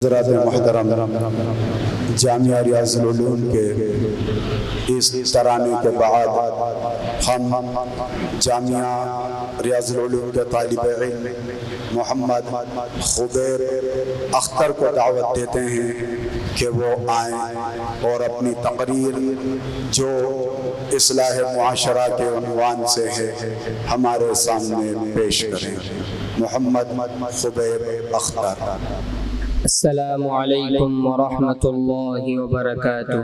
حضرات محترم، جامعہ ریاض العلوم کے اس ترانے کے بعد ہم جامعہ ریاض العلوم کے طالب علم محمد خبیر اختر کو دعوت دیتے ہیں کہ وہ آئیں اور اپنی تقریر جو اصلاح معاشرہ کے عنوان سے ہے ہمارے سامنے پیش کریں۔ محمد خبیر اختر۔ السلام علیکم ورحمۃ اللہ وبرکاتہ۔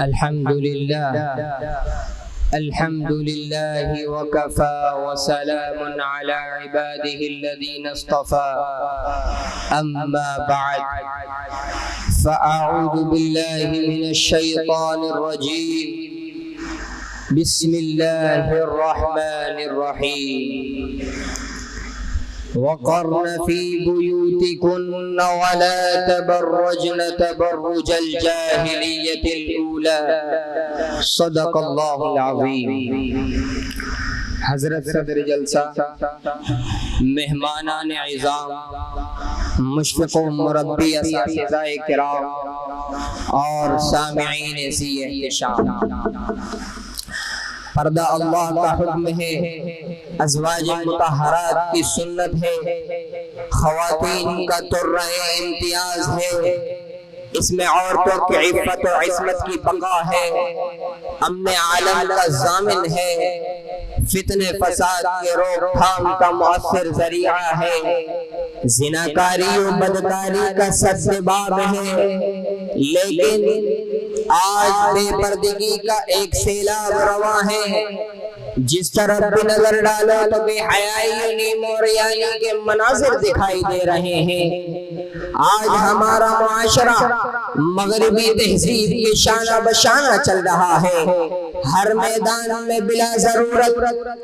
الحمد للہ وکفى وسلام علی عباده الذین اصطفى اما بعد فاعوذ باللہ من الشیطان الرجیم بسم اللہ الرحمن الرحیم وقرن فی بیوتکن ولا تبرجن تبرج الجاہلیۃ الاولی صدق اللہ العظیم۔ حضرت صدر جلسہ، مہمانان عظام، مشفق و مربی اساتذہ کرام اور سامعین ذی احتشام، پردہ اللہ کا حکم ہے، ازواج مطہرات کی سنت ہے، خواتین کا ترہ امتیاز ہے، اس میں عورتوں کی عفت و عصمت کی بقا ہے، امن عالم کا ضامن ہے، فتنہ فساد کے روک تھام کا مؤثر ذریعہ ہے، زناکاری و بدکاری کا سبب ہے۔ لیکن آج بے پردگی کا ایک سیلاب رواں ہے، جس طرف بھی نظر ڈالو تو بے حیائی و نیم و ریائی کے مناظر دکھائی دے رہے ہیں۔ آج ہمارا معاشرہ مغربی تہذیب کے شانہ بشانہ چل رہا ہے، ہر میدان میں بلا ضرورت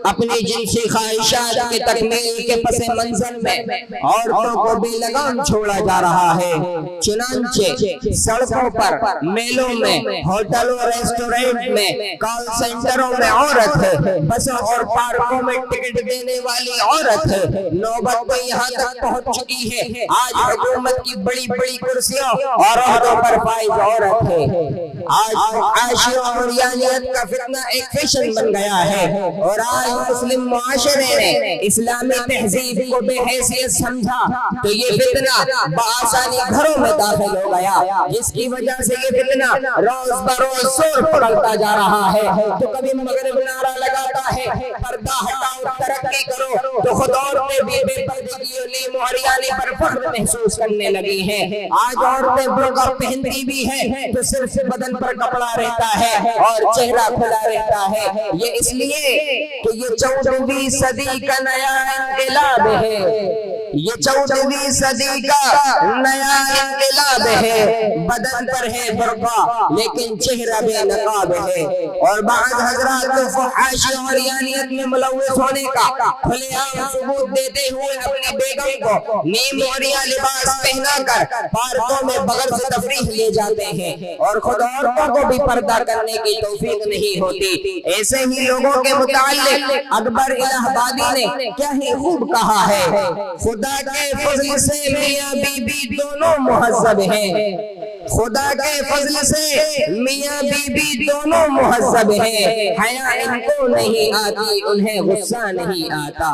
اپنی جنسی خواہشات کی تکمیل کے پس منظر میں عورتوں کو بے لگام چھوڑا جا رہا ہے۔ چنانچہ سڑکوں پر، میلوں میں، ہوٹلوں، ریسٹورنٹ میں، کال سینٹروں میں عورت ہے، بسوں اور پارکوں میں ٹکٹ دینے والی عورت ہے۔ نوبت تو یہاں تک پہنچ چکی ہے، آج حکومت کی بڑی بڑی کرسیوں اور عہدوں پر فائز عورت ہے۔ آج معاشی اور یانیت کا فتنہ ایک فیشن بن گیا ہے، اور آج مسلم معاشرے نے اسلامی تہذیب کو بے حیثیت سمجھا تو یہ فتنہ بآسانی گھروں میں داخل ہو گیا، جس کی وجہ سے یہ فتنہ روز بروز سور پکڑتا جا رہا ہے۔ تو کبھی مغرب نعرہ لگاتا ہے پردہ ہٹاؤ ترقی کرو، تو خود عورتیں بھی بے پردگی و نیم و عریانی پر فخر محسوس کرنے لگی ہیں۔ آج عورتیں برقع پہنتی بھی ہیں تو صرف بدن پر کپڑا رہتا ہے اور چہرہ کھلا رہتا ہے۔ یہ اس لیے کہ یہ 14ویں صدی کا نیا انقلاب ہے، یہ 14ویں صدی کا نیا انقلاب ہے۔ بدن پر ہے برقع لیکن چہرہ بے نقاب ہے، اور بعض حضرات کو فحاشی اور یانیت میں ملوث ہونے کا کھلے عام ثبوت دیتے ہوئے اپنی بیگم کو نیم عریاں لباس پہنا کر پارکوں میں بغرض تفریح لے جاتے ہیں، اور خود عورتوں کو بھی پردہ کرنے کی توفیق نہیں ہوتی۔ ایسے ہی لوگوں کے متعلق اکبر الہ آبادی نے کیا ہی خوب کہا ہے، خدا کے فضل سے میاں بی بی دونوں مہذب ہیں، خدا کے فضل سے میاں بی بی دونوں مہذب ہیں، حیا ان کو نہیں آتی انہیں غصہ نہیں آتا۔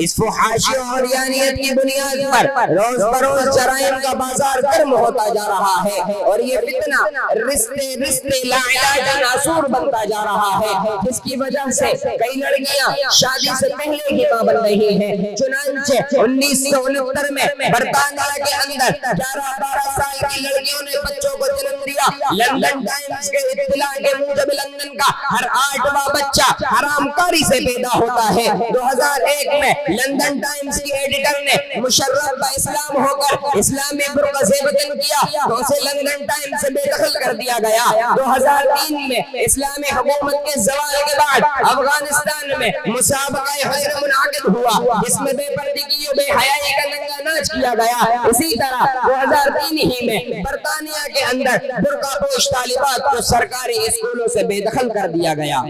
اس فحاشی اور یانیت کی بنیاد پر روز بروز جرائم کا بازار گرم ہوتا جا رہا ہے، اور یہ فتنہ رشتے رشتے لاعلاج ناسور بنتا جا رہا ہے، جس کی وجہ سے کئی لڑکیاں شادی سے پہلے ہی ماں بن رہی ہیں۔ چنانچہ 1969 میں برطانیہ کے اندر 11-12 سال کی لڑکیوں نے بچوں کو جنم دیا۔ لندن ٹائمز کے اطلاع کے موجب لندن کا ہر 8واں بچہ حرام کاری سے پیدا ہوتا ہے۔ 2001 میں لندن ٹائمز کی ایڈیٹر نے مشرف با اسلام ہو کر اسلامی برقع سے وطن کیا تو اسے لندن ٹائمز سے بے دخل کر دیا گیا۔ 2003 میں اسلامی حکومت کے زوال کے بعد افغانستان میں مسابقہ حشر منعقد ہوا، جس میں بے پردگی و بے حیائی کا ننگا ناچ کیا گیا۔ اسی طرح 2003 ہی میں برطانیہ برطانیہ کے اندر برقع پوش طالبات کو سرکاری اسکولوں سے بے دخل کر دیا گیا۔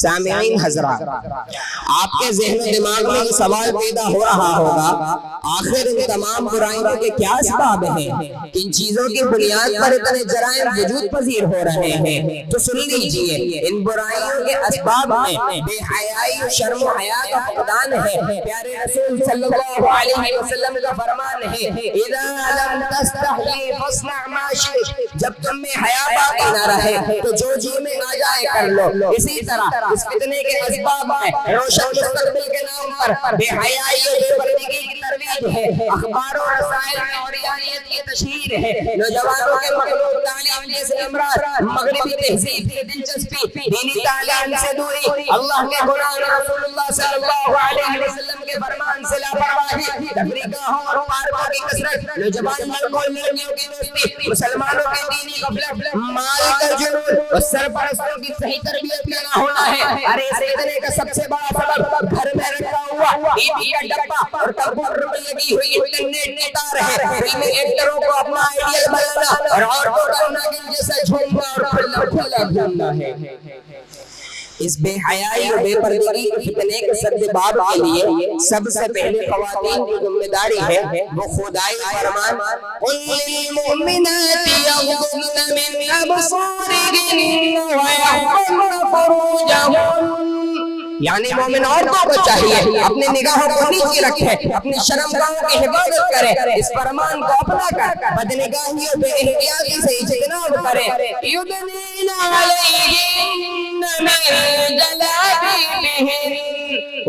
سامعین حضرات، آپ کے ذہن و دماغ میں یہ سوال پیدا ہو رہا ہوگا، آخر ان تمام برائیوں کے کیا اسباب ہیں؟ کن چیزوں کی بنیاد پر اتنے جرائم وجود پذیر ہو رہے ہیں؟ تو سن لیجئے، ان برائیوں کے اسباب میں بے حیائی و شرم و حیا کا فقدان ہے۔ پیارے رسول صلی اللہ علیہ وسلم کا فرمان ہے، اذا لم تستحی فاصنع ما شئت، جب تم میں حیا باقی نہ رہے تو جو جی میں آ جائے کر لو۔ اسی طرح اس فتنے کے اسباب میں روشن مستقبل کے نام پر بے حیائی و بے پردگی کی ترویج ہے، اخبار و رسائل میں عریانیت کی تشہیر ہے، نوجوانوں کے مخلوط تعلیم جیسے امراض، مغربی تہذیب کی دلچسپی، دینی تعلیم سے دوری، اللہ کے قرآن رسول اللہ صلی اللہ علیہ وسلم کے فرمان سے لاپرواہی، تفریقوں اور پارکوں کی کثرت، نوجوان لڑکوں اور لڑکیوں کی دوستی، مسلمانوں کی دینی غفلت، مال کا جنون اور سرپرستوں کی صحیح تربیت میں نہ ہونا ہے۔ ارے اس فتنے کا سب سے بڑا سبب گھر میں رکھا ہوا ٹی وی کا ڈبہ اور کمپیوٹر میں لگی ہوئی انٹرنیٹ کی تار ہے۔ فلمی ایکٹروں کو اپنا آئیڈیل بنانا اور عورتوں کا ناگن جیسا جھومنا اور کھلا کھلا گھومنا ہے۔ اس بے حیائی و بے پردگی کے فتنے کے سرباب کے لیے سب سے پہلے خواتین کی ذمہ داری ہے وہ خدائی فرمان قل للمؤمنات یغضضن من ابصارهن ویحفظن فروجهن، یعنی مومن عورتوں کو چاہیے اپنی نگاہوں کو نیچے رکھے، اپنی شرمگاہوں کی حفاظت کرے، اس فرمان کو اپنا کر بدنگاہیوں بے احتیاطی سے اجتناب کرے۔ یدنین علیہن من جلابیبہن،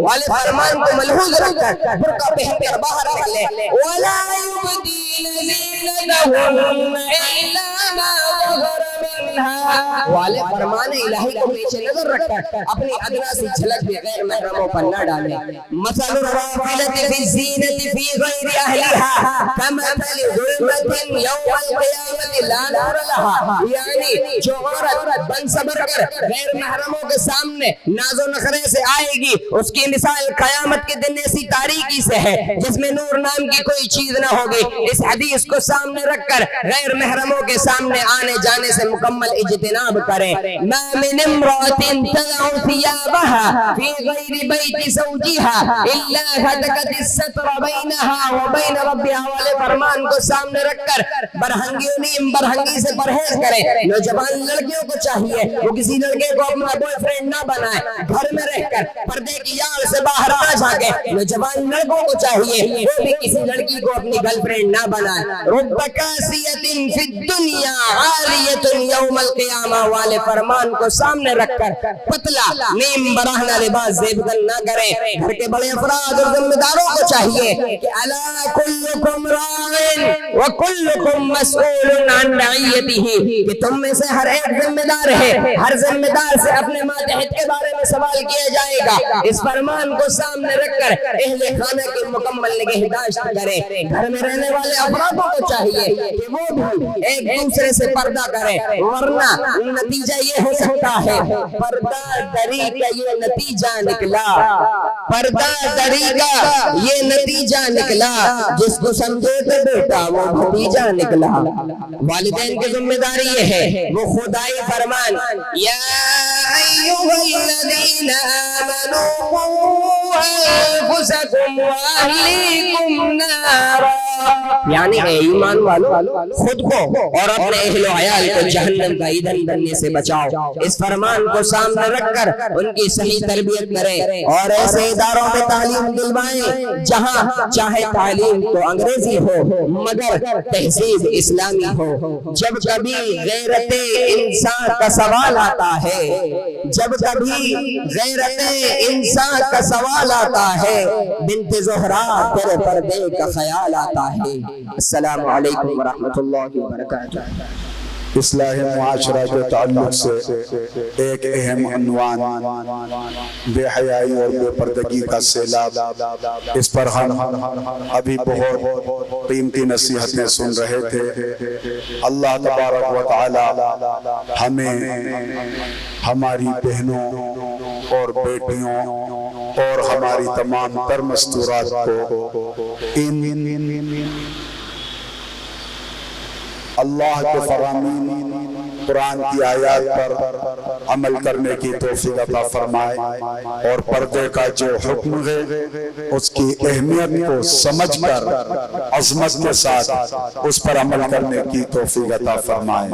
والے فرمان کو ملحوظ رکھ کر برقع پہن کر باہر نکلے۔ ولا یبدین زینتہن الا ما ظہر منہا، والے فرمان الہی کو پیچھے نظر رکھ کر اپنی ادنا سی جھلک بھی غیر محرموں پر نہ ڈالیں۔ مثل الرافلۃ فی الزینۃ فی غیر اہلہا کمثل ظلمۃ یوم القیامۃ لا نور لہا، یعنی جو عورت بن صبر کر غیر محرموں کے سامنے ناز و نخرے سے آئے گی، اس کی مثال قیامت کے دن ایسی تاریکی سے ہے جس میں نور نام کی کوئی چیز نہ ہوگی۔ اس حدیث کو سامنے رکھ کر غیر محرموں کے سامنے آنے جانے سے مکمل اجتناب کریں۔ ما من امرأة تضع ثيابها في غير بيت زوجها الا هتكت الستر بينها وبين ربها، والے فرمان کو سامنے رکھ کر برہنگی و نیم برہنگی سے پرہیز کریں۔ نوجوان لڑکیوں کو چاہیے وہ کسی لڑکے کو اپنا بوائے فرینڈ نہ بنائے، گھر میں رہ کر پردے کی یال سے باہر نہ جھانکے۔ نوجوان لڑکوں کو چاہیے وہ بھی کسی لڑکی کو اپنی گرل فرینڈ نہ بنائے۔ رب کاسیۃ فی الدنیا عاریۃ یوم القیامہ، والے فرمان کو سامنے رکھ کر پتلا نیم براہنہ لباس زیبدل نہ کریں۔ گھر کے بڑے افراد اور ذمہ داروں کو چاہیے کہ الا کلکم راعٍ وکلکم مسئول عن رعیتہ، کہ تم میں سے ہر ایک ذمہ دار ہے، ہر ذمہ دار سے اپنے ماتحت کے بارے میں سوال کیا جائے گا۔ اس فرمان کو سامنے رکھ کر اہل خانہ کی مکمل نگہداشت کریں۔ گھر میں رہنے والے افرادوں کو چاہیے کہ وہ بھی ایک دوسرے سے پردہ کریں، ورنہ نتیجہ یہ ہو سکتا ہے پردہ دری کا یہ نتیجہ نکلا، پردہ دری کا یہ نتیجہ نکلا، جس کو سمجھے تو بیٹا وہ بھتیجا نکلا۔ والدین کی ذمہ داری یہ ہے وہ خدائی فرمان یا ایھا الذین آمنوا قوا انفسکم واہلیکم نارا، یعنی اے ایمان والو خود کو اور اپنے اہل و عیال کو جہنم کا ایندھن بننے سے بچاؤ۔ اس فرمان کو سامنے رکھ کر ان کی صحیح تربیت کریں اور ایسے اداروں میں تعلیم دلوائیں جہاں چاہے تعلیم تو انگریزی ہو مگر تہذیب اسلامی ہو۔ جب کبھی غیرت انسان کا سوال آتا ہے، جب کبھی غیرت انسان کا سوال آتا ہے، بنت زہرا تیرے پردے کا خیال آتا ہے۔ السلام علیکم ورحمۃ اللہ وبرکاتہ۔ اصلاح معاشرہ کے تعلق سے ایک اہم عنوان بے حیائی اور بے پردگی کا سیلاب، اس پر ہم ابھی بہت قیمتی نصیحتیں سن رہے تھے۔ اللہ تبارک و تعالی ہمیں ہماری بہنوں اور بیٹیوں اور ہماری تمام تر مستورات کو ان اللہ کے فرامین قرآن کی آیات پر عمل کرنے کی توفیق عطا فرمائے، اور پردے کا جو حکم ہے اس کی اہمیت کو سمجھ کر عظمت کے ساتھ اس پر عمل کرنے کی توفیق عطا فرمائے۔